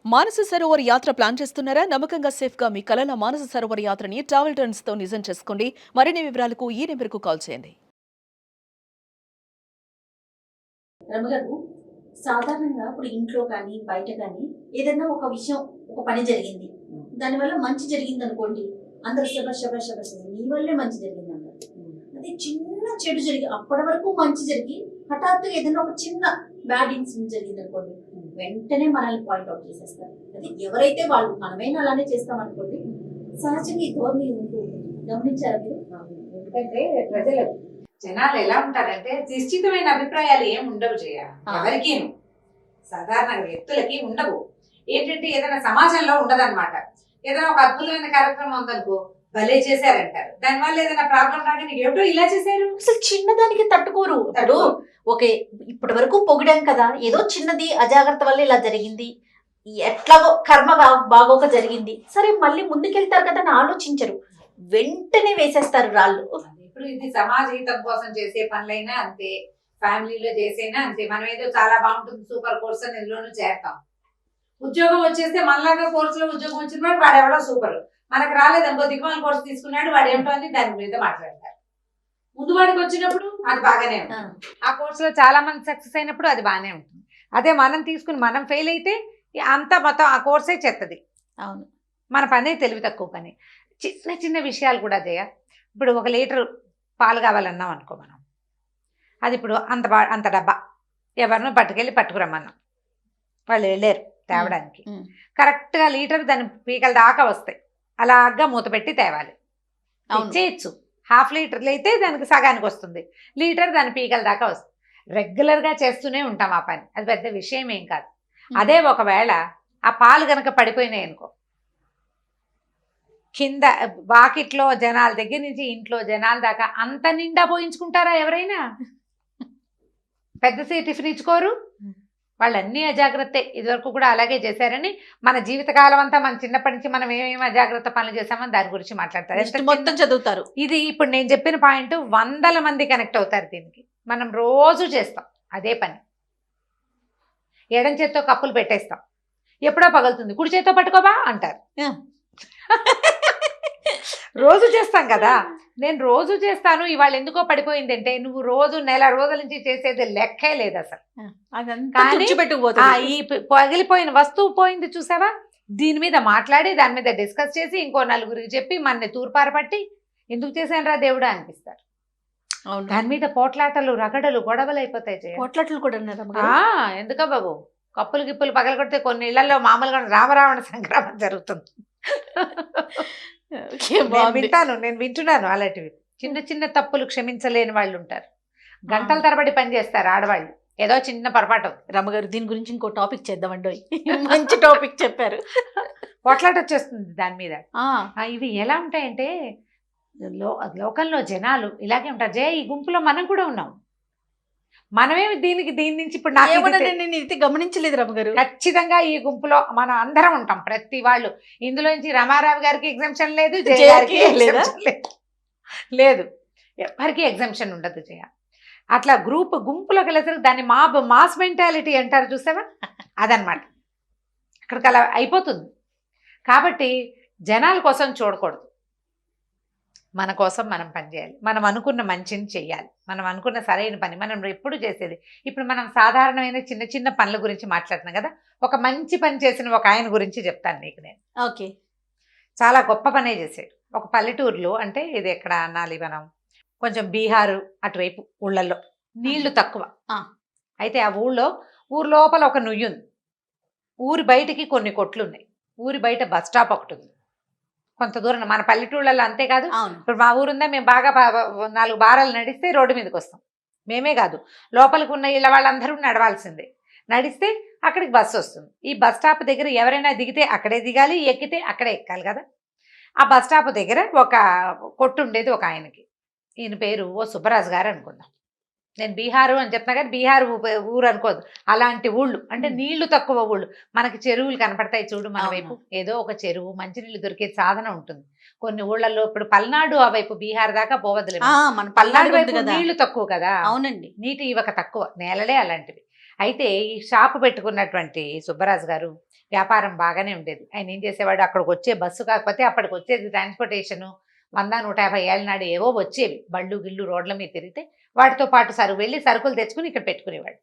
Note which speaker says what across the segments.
Speaker 1: మానస సరోవర్ యాత్ర ప్లాన్ చేస్తున్నారా? నమ్మకంగా సేఫ్ గా మీ కలల మానస సరోవర్ యాత్రని ట్రావెల్ టర్న్స్ తో నిజం చేసుకోండి. మరిన్ని వివరాలకు ఈ నెంబర్కు కాల్ చేయండి.
Speaker 2: రమగారు, సాధారణంగా ఇప్పుడు ఇంట్లో కానీ బయట కానీ ఏదైనా ఒక విషయం, ఒక పని జరిగింది, దానివల్ల మంచి జరిగింది అనుకోండి, అందరు శబాష్ శబాష్ శబాష్ నీ వల్లే మంచి జరిగింది అంటారు. అదే చిన్న చెడు జరిగి అప్పటి వరకు మంచి జరిగి హఠాత్తుగా ఏదైనా ఒక చిన్న బ్యాడ్ ఇన్సిడెంట్ జరిగింది అనుకోండి, వెంటనే మనల్ని పాయింట్అవుట్ చేసేస్తారు. అది ఎవరైతే వాళ్ళు, మనమైనా అలానే చేస్తాం అనుకోండి. సహజంగా ఈ ధోరణి ఉంటూ గమనించారా మీరు?
Speaker 3: ఎందుకంటే ప్రజలు జనాలు ఎలా ఉంటారంటే నిశ్చితమైన అభిప్రాయాలు ఏమి ఉండవు చేయ ఎవరికి, సాధారణ వ్యక్తులకి ఉండవు. ఏంటంటే ఏదైనా సమాజంలో ఉండదన్నమాట. ఏదైనా ఒక అద్భుతమైన కార్యక్రమం ఉందనుకో, భలే చేశారంటారు. దానివల్ల ఏదైనా ప్రాబ్లం రాగానే ఏమిటో ఇలా చేశారు,
Speaker 2: అసలు చిన్నదానికి తట్టుకోరు. ఇప్పుడు ఓకే, ఇప్పటి వరకు పొగిడాం కదా, ఏదో చిన్నది అజాగ్రత్త వల్ల ఇలా జరిగింది, ఎట్లాగో కర్మ బాగోక జరిగింది, సరే మళ్ళీ ముందుకెళ్తారు కదా అని ఆలోచించరు, వెంటనే వేసేస్తారు రాళ్ళు.
Speaker 3: ఇప్పుడు ఇది సమాజ హితం కోసం చేసే పనులైనా అంతే, ఫ్యామిలీలో చేసేనా అంతే. మనం ఏదో చాలా బాగుంటుంది సూపర్ కోర్స్ అని ఇందులోనూ చేస్తాం. ఉద్యోగం వచ్చేస్తే మనలాగా కోర్సులో ఉద్యోగం వచ్చిన వాడు ఎవడో సూపర్, మనకు రాలేదు ఇంకో దిగుమల కోర్సు తీసుకున్నాడు వాడు ఏమిటో అని దాని మీద మాట్లాడతారు. ముందు వాడికి వచ్చినప్పుడు అది బాగానే ఉంటుంది, ఆ కోర్సులో చాలా మంది సక్సెస్ అయినప్పుడు అది బాగానే ఉంటుంది. అదే మనం తీసుకుని మనం ఫెయిల్ అయితే అంతా మొత్తం ఆ కోర్సే చెత్తది.
Speaker 2: అవును,
Speaker 3: మన పనే తెలివి తక్కువ పని. చిన్న చిన్న విషయాలు కూడా జయ, ఇప్పుడు 1 లీటర్ పాలు కావాలన్నాం అనుకో మనం, అది ఇప్పుడు అంత డబ్బా ఎవరినో పట్టుకురమ్మన్నాం, వాళ్ళు వెళ్ళారు తేవడానికి. కరెక్ట్గా లీటర్ దాని పీకల దాకా వస్తాయి, అలాగా మూత పెట్టి తేవాలి. చేయొచ్చు. 1/2 లీటర్లు అయితే దానికి సగానికి వస్తుంది, లీటర్ దాని పీకల దాకా వస్తుంది. రెగ్యులర్గా చేస్తూనే ఉంటాం ఆ పని, అది పెద్ద విషయం ఏం కాదు. అదే ఒకవేళ ఆ పాలు గనక పడిపోయినాయి అనుకో, కింద వాకిట్లో జనాల దగ్గర నుంచి ఇంట్లో జనాల దాకా అంత నిండా పోయించుకుంటారా ఎవరైనా? పెద్ద టిఫిన్ ఇచ్చుకోరు. వాళ్ళన్నీ అజాగ్రత్తే, ఇదివరకు కూడా అలాగే చేశారని మన జీవితకాలం అంతా మన చిన్నప్పటి నుంచి మనం ఏమేమి అజాగ్రత్త పనులు చేసామని దాని గురించి మాట్లాడతారు,
Speaker 2: మొత్తం చదువుతారు.
Speaker 3: ఇది ఇప్పుడు నేను చెప్పిన పాయింట్ 100 మంది కనెక్ట్ అవుతారు దీనికి. మనం రోజు చేస్తాం అదే పని. ఎడం చేత్తో కప్పులు పెట్టేస్తాం, ఎప్పుడో పగులుతుంది, కుడి చేత్తో పట్టుకోబా అంటారు. రోజు చేస్తాం కదా. నేను రోజు చేస్తాను, ఇవాళ ఎందుకో పడిపోయింది అంటే, నువ్వు రోజు నెల రోజుల నుంచి చేసేది లెక్కే లేదు అసలు. ఈ పగిలిపోయిన వస్తువు పోయింది చూసావా, దీని మీద మాట్లాడి దాని మీద డిస్కస్ చేసి ఇంకో నలుగురికి చెప్పి మన తూర్పార పట్టి ఎందుకు చేశాను రా దేవుడా అనిపిస్తారు. దాని మీద పోట్లాటలు రగడలు గొడవలు అయిపోతాయి.
Speaker 2: పోట్లాటలు కూడా
Speaker 3: ఎందుక బాబు, కప్పులు గిప్పులు పగలగొడితే కొన్ని ఇళ్లలో మామూలుగా రామరావణ సంగ్రామం జరుగుతుంది. నేను వింటున్నాను అలాంటివి. చిన్న చిన్న తప్పులు క్షమించలేని వాళ్ళు ఉంటారు, గంటల తరబడి పని చేస్తారు ఆడవాళ్ళు, ఏదో చిన్న పొరపాటు.
Speaker 2: రమ్మగారు, దీని గురించి ఇంకో టాపిక్ చేద్దామండి. మంచి టాపిక్ చెప్పారు.
Speaker 3: పొట్లాట వచ్చేస్తుంది దాని మీద. ఇవి ఎలా ఉంటాయంటే, లోకంలో జనాలు ఇలాగే ఉంటారు జయ. ఈ గుంపులో మనం కూడా ఉన్నాం. మనమేమి దీని నుంచి ఇప్పుడు
Speaker 2: నేను గమనించలేదు రమ్మగారు.
Speaker 3: ఖచ్చితంగా ఈ గుంపులో మనం అందరం ఉంటాం, ప్రతి వాళ్ళు. ఇందులో నుంచి రమారావు గారికి ఎగ్జామ్షన్ లేదు, లేదు, ఎవరికి ఎగ్జామ్షన్ ఉండదు జయ. అట్లా గుంపులోకి వెళ్ళేసరికి దాన్ని మాస్ మెంటాలిటీ అంటారు చూసావా, అదనమాట. అక్కడికి అలా అయిపోతుంది. కాబట్టి జనాల కోసం చూడకూడదు, మన కోసం మనం పనిచేయాలి, మనం అనుకున్న మంచిని చెయ్యాలి, మనం అనుకున్న సరైన పని మనం ఎప్పుడు చేసేది. ఇప్పుడు మనం సాధారణమైన చిన్న చిన్న పనుల గురించి మాట్లాడుతున్నాం కదా, ఒక మంచి పని చేసిన ఒక ఆయన గురించి చెప్తాను నీకు నేను.
Speaker 2: ఓకే,
Speaker 3: చాలా గొప్ప పనే చేశాడు. ఒక పల్లెటూరులో, అంటే ఇది ఎక్కడ అనాలి మనం, కొంచెం బీహారు అటువైపు ఊళ్ళల్లో నీళ్లు తక్కువ. అయితే ఆ ఊరు లోపల ఒక నుయ్యి ఉంది, ఊరి బయటికి కొన్ని కొట్లు ఉన్నాయి, ఊరి బయట బస్ స్టాప్ ఒకటి ఉంది. కొంత దూరం మన పల్లెటూళ్ళల్లో అంతేకాదు. ఇప్పుడు మా ఊరుందా, మేము బాగా 4 బారాలు నడిస్తే రోడ్డు మీదకి వస్తాం. మేమే కాదు, లోపలికి ఉన్న ఇళ్ళ వాళ్ళందరూ నడవాల్సిందే. నడిస్తే అక్కడికి బస్సు వస్తుంది. ఈ బస్ స్టాప్ దగ్గర ఎవరైనా దిగితే అక్కడే దిగాలి, ఎక్కితే అక్కడే ఎక్కాలి కదా. ఆ బస్ స్టాప్ దగ్గర ఒక కొట్టు ఉండేది ఒక ఆయనకి. ఈయన పేరు సుబ్బరాజు గారు అనుకుందాం. నేను బీహారు అని చెప్తున్నా కానీ బీహారు ఊరు అనుకోదు, అలాంటి ఊళ్ళు, అంటే నీళ్లు తక్కువ ఊళ్ళు. మనకి చెరువులు కనపడతాయి చూడు మన వైపు, ఏదో ఒక చెరువు మంచినీళ్ళు దొరికే సాధనం ఉంటుంది. కొన్ని ఊళ్ళల్లో ఇప్పుడు పల్నాడు ఆ వైపు బీహార్ దాకా పోవద్దులే, పల్నాడు వైపు నీళ్లు తక్కువ కదా.
Speaker 2: అవునండి,
Speaker 3: నీటి ఇవక తక్కువ, నేలలే అలాంటివి. అయితే ఈ షాపు పెట్టుకున్నటువంటి సుబ్బరాజు గారు వ్యాపారం బాగానే ఉండేది. ఆయన ఏం చేసేవాడు, అక్కడికి వచ్చే బస్సు కాకపోతే అప్పటికి వచ్చేది ట్రాన్స్పోర్టేషను 100-150 ఏళ్ళ నాడు ఏవో వచ్చేవి, బళ్ళు గిళ్ళు రోడ్ల మీద తిరిగితే వాటితో పాటు వెళ్ళి సరుకులు తెచ్చుకుని ఇక్కడ పెట్టుకునేవాడు.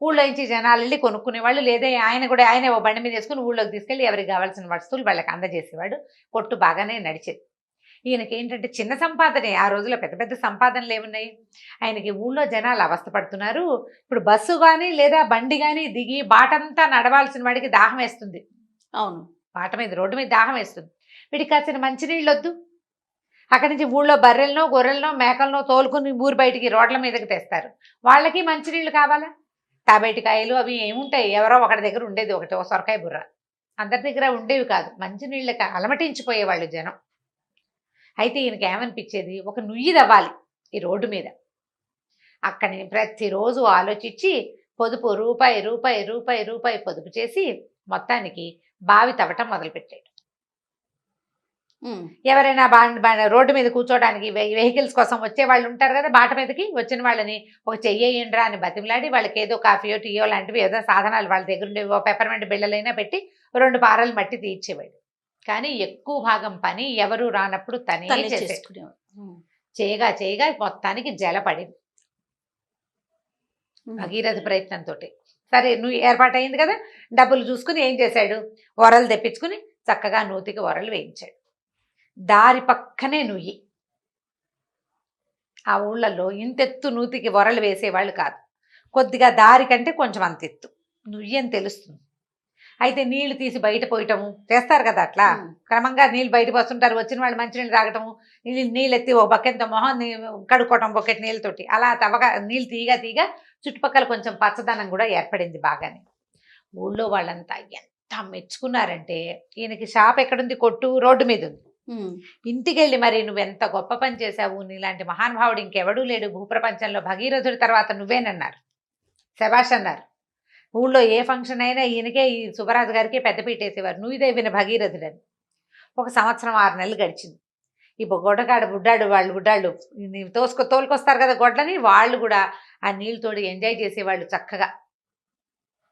Speaker 3: ఊళ్ళో నుంచి జనాలు వెళ్ళి కొనుక్కునేవాళ్ళు, లేదా ఆయనే ఓ బండి మీద వేసుకుని ఊళ్ళోకి తీసుకెళ్ళి ఎవరికి కావాల్సిన వస్తువులు వాళ్ళకి అందజేసేవాడు. కొట్టు బాగానే నడిచేది. ఈయనకి ఏంటంటే చిన్న సంపాదనే, ఆ రోజుల్లో పెద్ద పెద్ద సంపాదనలు ఏమున్నాయి. ఆయనకి ఊళ్ళో జనాలు అవస్థ పడుతున్నారు. ఇప్పుడు బస్సు కానీ లేదా బండి కానీ దిగి బాటంతా నడవాల్సిన వాడికి దాహం వేస్తుంది.
Speaker 2: అవును,
Speaker 3: బాట మీద రోడ్డు మీద దాహం వేస్తుంది. వీడికి కాసిన మంచినీళ్ళు వద్దు. అక్కడి నుంచి ఊళ్ళో బర్రెలనో గొర్రెలనో మేకలనో తోలుకుని ఊరు బయటికి రోడ్ల మీదకి తెస్తారు. వాళ్ళకి మంచినీళ్ళు కావాలా? తాబేటికాయలు అవి ఏముంటాయి, ఎవరో ఒకటి దగ్గర ఉండేది ఒకటి, ఓ సొరకాయ బుర్ర, అందరి దగ్గర ఉండేవి కాదు. మంచినీళ్ళకి అలమటించిపోయేవాళ్ళు జనం. అయితే ఈయనకి ఏమనిపించేది, ఒక నుయ్యి తవ్వాలి ఈ రోడ్డు మీద. అక్కడి ప్రతిరోజు ఆలోచించి పొదుపు రూపాయి పొదుపు చేసి మొత్తానికి బావి తవ్వటం మొదలుపెట్టాడు. ఎవరైనా రోడ్డు మీద కూర్చోడానికి వెహికల్స్ కోసం వచ్చే వాళ్ళు ఉంటారు కదా, బాట మీదకి వచ్చిన వాళ్ళని ఒక చెయ్యేయండ్రా అని బతిమలాడి వాళ్ళకి ఏదో కాఫీయో టీయో లాంటివి ఏదో సాధనాలు వాళ్ళ దగ్గర ఉండేవి, పెప్పర్మెంట్ బిళ్ళలైనా పెట్టి 2 పారలు మట్టి తీర్చేవాడు. కానీ ఎక్కువ భాగం పని ఎవరు రానప్పుడు తనే చేసుకునేవాడు. చేయగా మొత్తానికి జల పడింది భగీరథ ప్రయత్నంతో. సరే నువ్వు ఏర్పాటైంది కదా, డబ్బులు చూసుకుని ఏం చేశాడు, ఒరలు తెప్పించుకుని చక్కగా నూతికి ఒరలు వేయించాడు. దారి పక్కనే నుయ్యి. ఆ ఊళ్ళల్లో ఇంతెత్తు నూతికి ఒరలు వేసేవాళ్ళు కాదు, కొద్దిగా దారి కంటే కొంచెం అంత ఎత్తు నుయ్యి అని తెలుస్తుంది. అయితే నీళ్లు తీసి బయట పోయటము చేస్తారు కదా, అట్లా క్రమంగా నీళ్ళు బయటకు వస్తుంటారు. వచ్చిన వాళ్ళు మంచినీళ్ళు తాగటము, నీళ్ళు ఎత్తి ఓ బకెట్తో మొహం కడుక్కోవటం బకెట్ నీళ్ళతోటి, అలా తవ్వగా నీళ్ళు తీగా చుట్టుపక్కల కొంచెం పచ్చదనం కూడా ఏర్పడింది బాగానే. ఊళ్ళో వాళ్ళంతా ఎంత మెచ్చుకున్నారంటే, ఈయనకి షాప్ ఎక్కడుంది, కొట్టు రోడ్డు మీద ఉంది. ఇంటికి వెళ్ళి మరి నువ్వెంత గొప్ప పని చేశావు, నీలాంటి మహానుభావుడు ఇంకెవడూ లేడు భూప్రపంచంలో, భగీరథుడి తర్వాత నువ్వేనన్నారు. శభాష్ అన్నారు. ఊళ్ళో ఏ ఫంక్షన్ అయినా ఈయనకే, ఈ సుబ్బరాజు గారికి పెద్దపీట వేసేవారు, నువ్వుదేవిన భగీరథుడని. 1 సంవత్సరం 6 నెలలు గడిచింది. ఈ బుడ్డాడు వాళ్ళు తోలుకొస్తారు కదా గొడ్లని, వాళ్ళు కూడా ఆ నీళ్ళతోటి ఎంజాయ్ చేసేవాళ్ళు. చక్కగా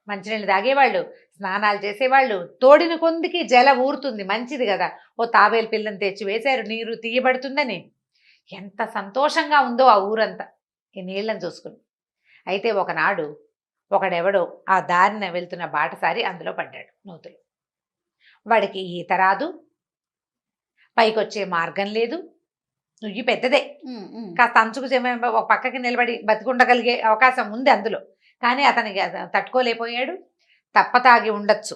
Speaker 3: మంచినీళ్ళు తాగేవాళ్ళు, స్నానాలు చేసేవాళ్ళు. తోడిన కొందికి జల ఊరుతుంది, మంచిది కదా. ఓ తాబేలు పిల్లని తెచ్చి వేశారు, నీరు తీయబడుతుందని. ఎంత సంతోషంగా ఉందో ఆ ఊరంతా ఈ నీళ్ళని చూసుకుని. అయితే ఒకనాడు ఒకడెవడో ఆ దారిన వెళ్తున్న బాటసారి అందులో పడ్డాడు నూతులు. వాడికి ఈత రాదు, పైకొచ్చే మార్గం లేదు. నుయ్యి పెద్దదే, కాస్త అంచుకు ఒక పక్కకి నిలబడి బతికుండగలిగే అవకాశం ఉంది అందులో. కానీ అతనికి తట్టుకోలేకపోయాడు. తప్పతాగి ఉండొచ్చు,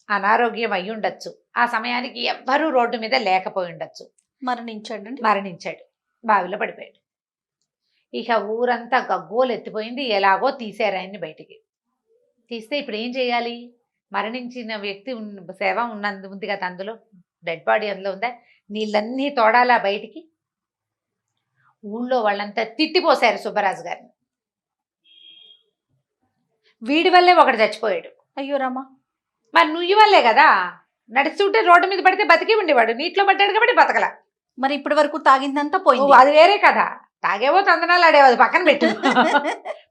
Speaker 3: అనారోగ్యం అయి ఉండొచ్చు, ఆ సమయానికి ఎవ్వరూ రోడ్డు మీద లేకపోయి ఉండొచ్చు. మరణించాడు, బావిలో పడిపోయాడు. ఇక ఊరంతా గగ్గోలు ఎత్తిపోయింది. ఎలాగో తీశారు ఆయన్ని బయటికి. తీస్తే ఇప్పుడు ఏం చేయాలి, మరణించిన వ్యక్తి సేవ ఉంది కదా అందులో, డెడ్ బాడీ అందులో ఉందా, నీళ్ళన్నీ తోడాలా బయటికి. ఊళ్ళో వాళ్ళంతా తిట్టిపోశారు సుబ్బరాజు గారిని. వీడి వల్లే ఒకడు చచ్చిపోయాడు.
Speaker 2: అయ్యో రామా,
Speaker 3: మరి నుయ్యి వల్లే కదా, నడుస్తుంటే రోడ్డు మీద పడితే బతికి ఉండేవాడు, నీటిలో పడ్డాడు కాబట్టి బతకల.
Speaker 2: మరి ఇప్పటి వరకు తాగిందంతా పోయింది,
Speaker 3: అది వేరే కదా. తాగేవో తందనాలు ఆడేవో, అది పక్కన పెట్టు.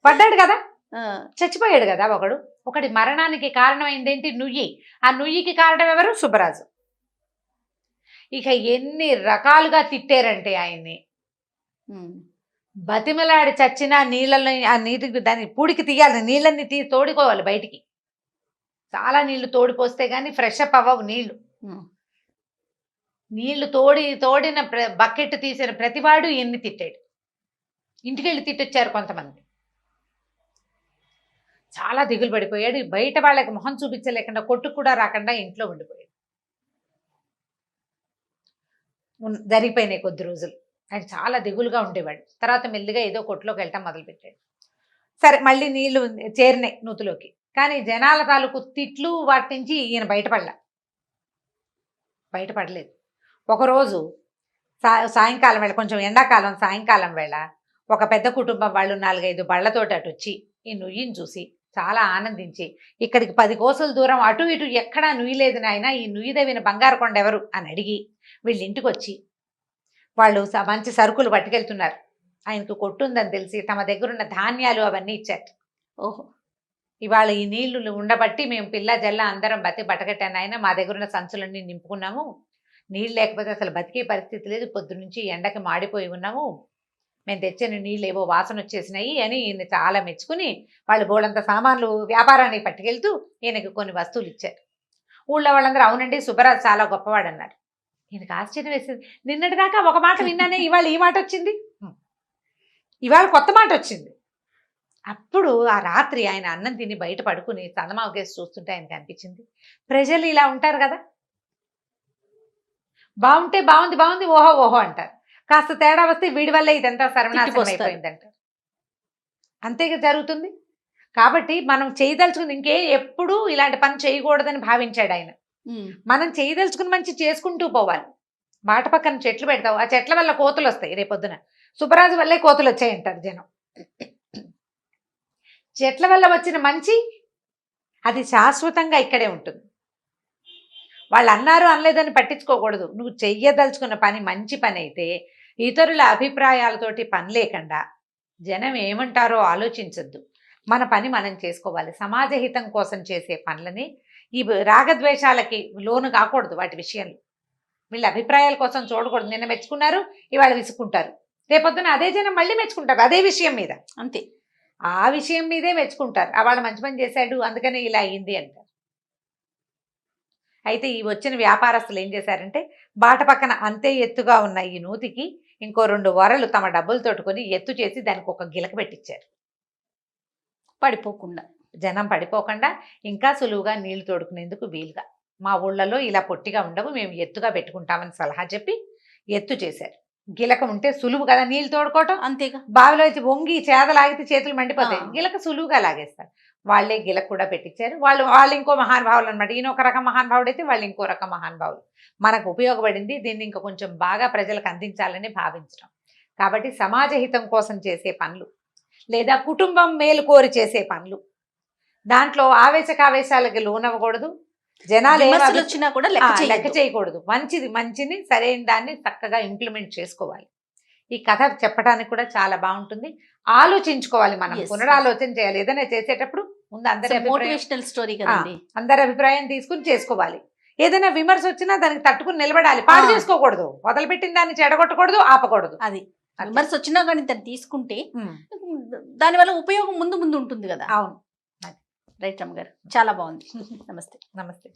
Speaker 3: పడ్డాడు కదా, చచ్చిపోయాడు కదా ఒకటి మరణానికి కారణమైంది ఏంటి, నుయ్యి. ఆ నుయ్యికి కారణం ఎవరు, సుబ్బరాజు. ఇక ఎన్ని రకాలుగా తిట్టారంటే ఆయన్ని. బతిమలాడి చచ్చినా నీళ్ళని, ఆ నీటికి దాన్ని పూడికి తీయాలి, నీళ్ళని తోడుకోవాలి బయటికి. చాలా నీళ్లు తోడిపోస్తే కానీ ఫ్రెష్ అప్ అవ్వవు నీళ్లు. నీళ్లు తోడిన బకెట్ తీసిన ప్రతివాడు ఎన్ని తిట్టాడు. ఇంటికి వెళ్ళి తిట్టొచ్చారు కొంతమంది. చాలా దిగులు పడిపోయాడు. బయట వాళ్ళకి మొహం చూపించలేకుండా, కొట్టుకు కూడా రాకుండా ఇంట్లో ఉండిపోయాడు. జరిగిపోయినాయి కొద్ది రోజులు. ఆయన చాలా దిగులుగా ఉండేవాడు. తర్వాత మెల్లిగా ఏదో కొట్టులోకి వెళ్ళటం మొదలుపెట్టాడు. సరే మళ్ళీ నీళ్లు చేరినాయి నూతులోకి. కానీ జనాల తాలూకు తిట్లు వాటి నుంచి ఈయన బయటపడలేదు. ఒకరోజు సాయంకాలం వేళ, కొంచెం ఎండాకాలం సాయంకాలం వేళ, ఒక పెద్ద కుటుంబం వాళ్ళు 4-5 బళ్ళతోటి అటు వచ్చి ఈ నుయ్యిని చూసి చాలా ఆనందించి, ఇక్కడికి 10 కోసుల దూరం అటు ఇటు ఎక్కడా నుయ్యి లేదు నాయన, ఈ నుయ్యి తవ్విన బంగారు కొండ ఎవరు అని అడిగి వీళ్ళ ఇంటికి వచ్చి వాళ్ళు మంచి సరుకులు పట్టుకెళ్తున్నారు. ఆయనకు కొట్టుందని తెలిసి తమ దగ్గరున్న ధాన్యాలు అవన్నీ ఇచ్చారు.
Speaker 2: ఓహో,
Speaker 3: ఇవాళ ఈ నీళ్లు ఉండబట్టి మేము పిల్ల జల్ల అందరం బతకట్టాను ఆయన, మా దగ్గర ఉన్న సంచులన్నీ నింపుకున్నాము, నీళ్ళు లేకపోతే అసలు బతికే పరిస్థితి లేదు, పొద్దునుంచి ఎండకి మాడిపోయి ఉన్నాము, మేము తెచ్చిన నీళ్ళు ఏవో వాసన వచ్చేసినాయి అని ఈయన చాలా మెచ్చుకుని వాళ్ళు బోళ్ళంత సామాన్లు వ్యాపారానికి పట్టుకెళ్తూ ఈయనకి కొన్ని వస్తువులు ఇచ్చారు. ఊళ్ళో వాళ్ళందరూ అవునండి సుబ్బరాజు చాలా గొప్పవాడు అన్నారు. ఈయనకు ఆశ్చర్యం వేసింది, నిన్నటి దాకా ఒక మాట విన్నానే, ఇవాళ ఈ మాట వచ్చింది, ఇవాళ కొత్త మాట వచ్చింది. అప్పుడు ఆ రాత్రి ఆయన అన్నం తిని బయట పడుకుని చందమామ కేసు చూస్తుంటే ఆయనకి అనిపించింది, ప్రజలు ఇలా ఉంటారు కదా, బాగుంటే బాగుంది బాగుంది ఓహో ఓహో అంటారు, కాస్త తేడా వస్తే వీడి వల్ల ఇదంతా సర్వనాశనం అయిపోయిందంటారు. అంతేగా జరుగుతుంది. కాబట్టి మనం చేయదలుచుకుని ఎప్పుడూ ఇలాంటి పని చేయకూడదని భావించాడు ఆయన. మనం చేయదలుచుకుని మంచి చేసుకుంటూ పోవాలి. మాట పక్కన చెట్లు పెడతావు, ఆ చెట్ల వల్ల కోతులు వస్తాయి, రేపొద్దున సుబ్బరాజు వల్లే కోతులు వచ్చాయంటారు జనం. చెట్ల వల్ల వచ్చిన మంచి అది శాశ్వతంగా ఇక్కడే ఉంటుంది. వాళ్ళు అన్నారు అనలేదని పట్టించుకోకూడదు. నువ్వు చెయ్యదలుచుకున్న పని మంచి పని అయితే ఇతరుల అభిప్రాయాలతోటి పని లేకుండా జనం ఏమంటారో ఆలోచించద్దు, మన పని మనం చేసుకోవాలి. సమాజ హితం కోసం చేసే పనులని ఈ రాగద్వేషాలకి లోను కాకూడదు. వాటి విషయంలో వీళ్ళ అభిప్రాయాల కోసం చూడకూడదు. నిన్న మెచ్చుకున్నారు, ఇవాళ విసుకుంటారు, రేపొద్దున అదే జనం మళ్ళీ మెచ్చుకుంటారు అదే విషయం మీద,
Speaker 2: అంతే
Speaker 3: ఆ విషయం మీదే మెచ్చుకుంటారు. వాళ్ళు మంచి పని చేశాడు అందుకనే ఇలా అయింది అంటారు. అయితే ఈ వచ్చిన వ్యాపారస్తులు ఏం చేశారంటే బాట పక్కన అంతే ఎత్తుగా ఉన్న ఈ నూతికి ఇంకో 2 వరలు తమ డబ్బులు తోడుకొని ఎత్తు చేసి దానికి ఒక గిలక పెట్టించారు,
Speaker 2: పడిపోకుండా
Speaker 3: జనం పడిపోకుండా ఇంకా సులువుగా నీళ్లు తోడుకునేందుకు వీలుగా. మా ఊళ్ళలో ఇలా పొట్టిగా ఉండవు, మేము ఎత్తుగా పెట్టుకుంటామని సలహా చెప్పి ఎత్తు చేశారు. గిలక ఉంటే సులువు కదా నీళ్ళు తోడుకోవటం,
Speaker 2: అంతేగా.
Speaker 3: బావిలో వచ్చి వంగి చేదలాగితే చేతులు మండిపోతాయి, గిలక సులువుగా లాగేస్తారు. వాళ్ళే గిలక కూడా పెట్టించారు. వాళ్ళు ఇంకో మహానుభావులు అనమాట. ఈయన ఒక రకం మహానుభావుడు అయితే వాళ్ళు ఇంకో రకం మహానుభావులు. మనకు ఉపయోగపడింది, దీన్ని ఇంకా కొంచెం బాగా ప్రజలకు అందించాలని భావించడం. కాబట్టి సమాజ హితం కోసం చేసే పనులు లేదా కుటుంబం మేలు కోరి చేసే పనులు, దాంట్లో ఆవేశకావేశాలకి లోనవ్వకూడదు, జనాలు
Speaker 2: విమర్శలు వచ్చినా కూడా
Speaker 3: లెక్క చేయకూడదు. మంచిని సరైన దాన్ని చక్కగా ఇంప్లిమెంట్ చేసుకోవాలి. ఈ కథ చెప్పడానికి కూడా చాలా బాగుంటుంది. ఆలోచించుకోవాలి, మనం పునరాలోచన చేయాలి. ఏదైనా చేసేటప్పుడు ముందు
Speaker 2: మోటివేషనల్ స్టోరీ కదండి,
Speaker 3: అందరి అభిప్రాయం తీసుకుని చేసుకోవాలి. ఏదైనా విమర్శ వచ్చినా దానికి తట్టుకుని నిలబడాలి, పాడు చేసుకోకూడదు, వదిలిపెట్టిన దాన్ని చెడగొట్టకూడదు, ఆపకూడదు.
Speaker 2: అది విమర్శ వచ్చినా కానీ దాన్ని తీసుకుంటే దానివల్ల ఉపయోగం ముందు ఉంటుంది కదా.
Speaker 3: అవును,
Speaker 2: రైట్ రమ్మ గారు, చాలా బాగుంది. నమస్తే.
Speaker 3: నమస్తే.